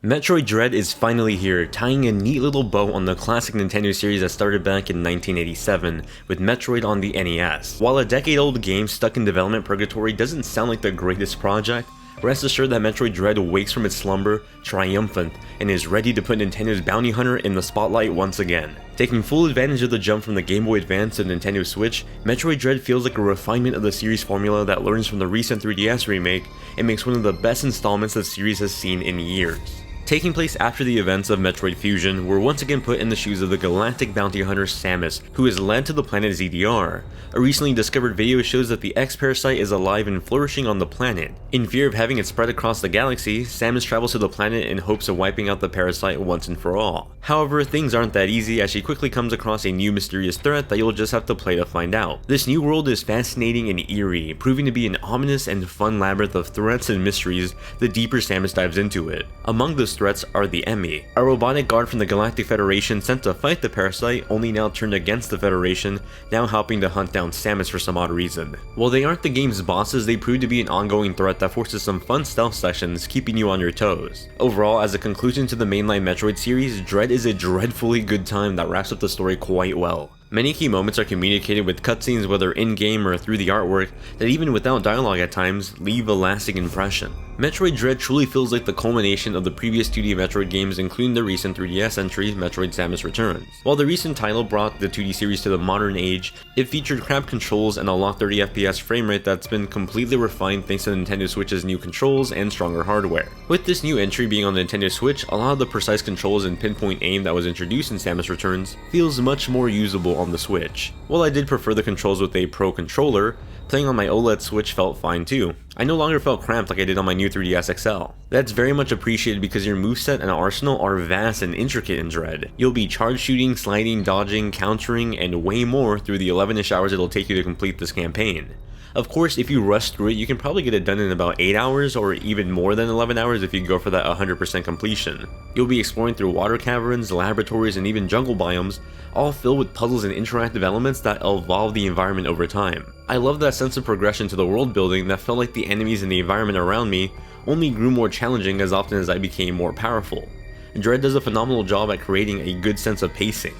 Metroid Dread is finally here, tying a neat little bow on the classic Nintendo series that started back in 1987, with Metroid on the NES. While a decade-old game stuck in development purgatory doesn't sound like the greatest project, rest assured that Metroid Dread wakes from its slumber, triumphant, and is ready to put Nintendo's bounty hunter in the spotlight once again. Taking full advantage of the jump from the Game Boy Advance to the Nintendo Switch, Metroid Dread feels like a refinement of the series formula that learns from the recent 3DS remake and makes one of the best installments the series has seen in years. Taking place after the events of Metroid Fusion, we're once again put in the shoes of the galactic bounty hunter Samus, who is led to the planet ZDR. A recently discovered video shows that the X-Parasite is alive and flourishing on the planet. In fear of having it spread across the galaxy, Samus travels to the planet in hopes of wiping out the parasite once and for all. However, things aren't that easy as she quickly comes across a new mysterious threat that you'll just have to play to find out. This new world is fascinating and eerie, proving to be an ominous and fun labyrinth of threats and mysteries the deeper Samus dives into it. Among those threats are the Emmy, a robotic guard from the Galactic Federation sent to fight the parasite, only now turned against the Federation, now helping to hunt down Samus for some odd reason. While they aren't the game's bosses, they prove to be an ongoing threat that forces some fun stealth sessions, keeping you on your toes. Overall, as a conclusion to the mainline Metroid series, Dread is a dreadfully good time that wraps up the story quite well. Many key moments are communicated with cutscenes, whether in-game or through the artwork, that even without dialogue at times, leave a lasting impression. Metroid Dread truly feels like the culmination of the previous 2D Metroid games, including the recent 3DS entry, Metroid Samus Returns. While the recent title brought the 2D series to the modern age, it featured cramped controls and a low 30 FPS framerate that's been completely refined thanks to Nintendo Switch's new controls and stronger hardware. With this new entry being on the Nintendo Switch, a lot of the precise controls and pinpoint aim that was introduced in Samus Returns feels much more usable on the Switch. While I did prefer the controls with a Pro controller, playing on my OLED Switch felt fine too. I no longer felt cramped like I did on my new 3DS XL. That's very much appreciated because your moveset and arsenal are vast and intricate in Dread. You'll be charge shooting, sliding, dodging, countering, and way more through the 11-ish hours it'll take you to complete this campaign. Of course, if you rush through it, you can probably get it done in about 8 hours or even more than 11 hours if you go for that 100% completion. You'll be exploring through water caverns, laboratories, and even jungle biomes, all filled with puzzles and interactive elements that evolve the environment over time. I love that sense of progression to the world building that felt like the enemies and the environment around me only grew more challenging as often as I became more powerful. Dread does a phenomenal job at creating a good sense of pacing.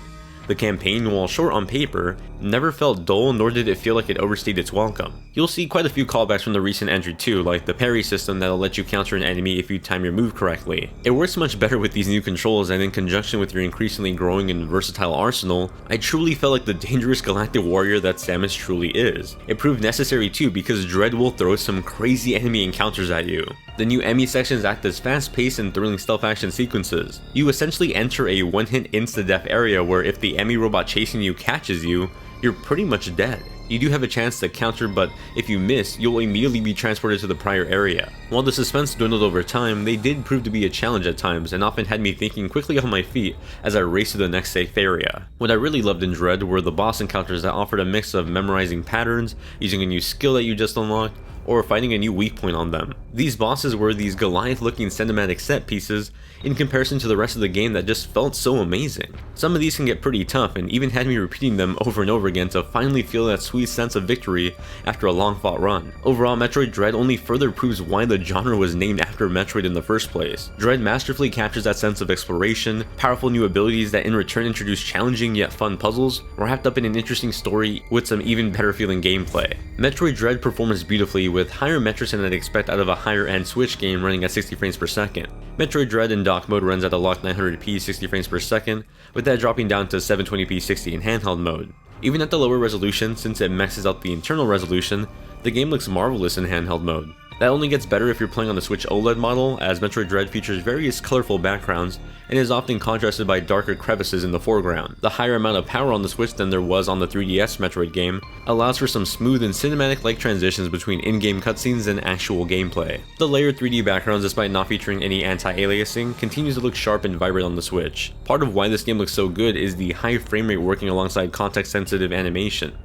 The campaign, while short on paper, never felt dull, nor did it feel like it overstayed its welcome. You'll see quite a few callbacks from the recent entry too, like the parry system that'll let you counter an enemy if you time your move correctly. It works much better with these new controls, and in conjunction with your increasingly growing and versatile arsenal, I truly felt like the dangerous galactic warrior that Samus truly is. It proved necessary too, because Dread will throw some crazy enemy encounters at you. The new Emmy sections act as fast-paced and thrilling stealth action sequences. You essentially enter a one-hit insta-death area where if the Emmy robot chasing you catches you, you're pretty much dead. You do have a chance to counter, but if you miss, you'll immediately be transported to the prior area. While the suspense dwindled over time, they did prove to be a challenge at times and often had me thinking quickly on my feet as I raced to the next safe area. What I really loved in Dread were the boss encounters that offered a mix of memorizing patterns, using a new skill that you just unlocked, or finding a new weak point on them. These bosses were these Goliath-looking cinematic set pieces in comparison to the rest of the game that just felt so amazing. Some of these can get pretty tough and even had me repeating them over and over again to finally feel that sweet sense of victory after a long fought run. Overall, Metroid Dread only further proves why the genre was named after Metroid in the first place. Dread masterfully captures that sense of exploration, powerful new abilities that in return introduce challenging yet fun puzzles, wrapped up in an interesting story with some even better feeling gameplay. Metroid Dread performs beautifully with higher metrics than I'd expect out of a higher end Switch game running at 60 frames per second. Metroid Dread in dock mode runs at a locked 900p 60 frames per second, with that dropping down to 720p 60 in handheld mode. Even at the lower resolution, since it maxes out the internal resolution, the game looks marvelous in handheld mode. That only gets better if you're playing on the Switch OLED model, as Metroid Dread features various colorful backgrounds and is often contrasted by darker crevices in the foreground. The higher amount of power on the Switch than there was on the 3DS Metroid game allows for some smooth and cinematic-like transitions between in-game cutscenes and actual gameplay. The layered 3D backgrounds, despite not featuring any anti-aliasing, continues to look sharp and vibrant on the Switch. Part of why this game looks so good is the high frame rate working alongside context-sensitive animation.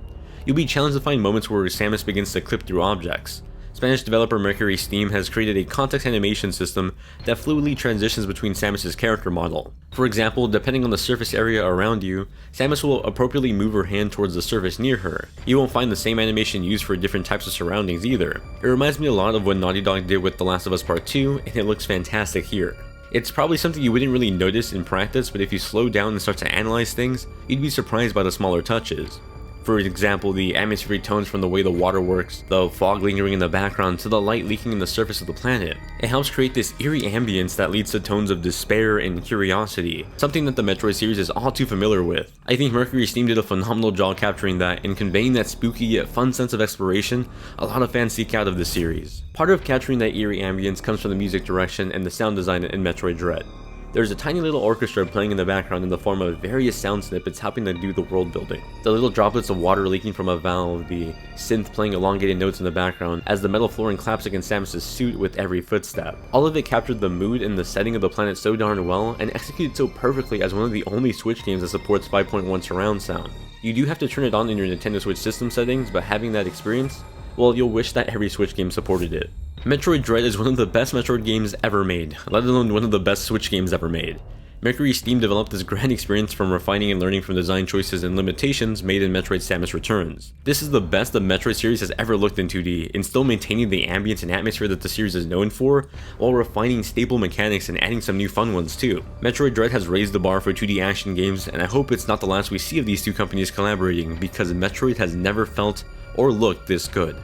You'll be challenged to find moments where Samus begins to clip through objects. Spanish developer Mercury Steam has created a context animation system that fluidly transitions between Samus' character model. For example, depending on the surface area around you, Samus will appropriately move her hand towards the surface near her. You won't find the same animation used for different types of surroundings either. It reminds me a lot of what Naughty Dog did with The Last of Us Part 2, and it looks fantastic here. It's probably something you wouldn't really notice in practice, but if you slow down and start to analyze things, you'd be surprised by the smaller touches. For example, the atmospheric tones from the way the water works, the fog lingering in the background, to the light leaking in the surface of the planet. It helps create this eerie ambience that leads to tones of despair and curiosity, something that the Metroid series is all too familiar with. I think Mercury Steam did a phenomenal job capturing that and conveying that spooky yet fun sense of exploration a lot of fans seek out of the series. Part of capturing that eerie ambience comes from the music direction and the sound design in Metroid Dread. There's a tiny little orchestra playing in the background in the form of various sound snippets helping to do the world building. The little droplets of water leaking from a valve, the synth playing elongated notes in the background as the metal flooring claps against Samus's suit with every footstep. All of it captured the mood and the setting of the planet so darn well and executed so perfectly as one of the only Switch games that supports 5.1 surround sound. You do have to turn it on in your Nintendo Switch system settings, but having that experience, well, you'll wish that every Switch game supported it. Metroid Dread is one of the best Metroid games ever made, let alone one of the best Switch games ever made. Mercury Steam developed this grand experience from refining and learning from design choices and limitations made in Metroid Samus Returns. This is the best the Metroid series has ever looked in 2D, and still maintaining the ambience and atmosphere that the series is known for, while refining staple mechanics and adding some new fun ones too. Metroid Dread has raised the bar for 2D action games, and I hope it's not the last we see of these two companies collaborating, because Metroid has never felt or looked this good.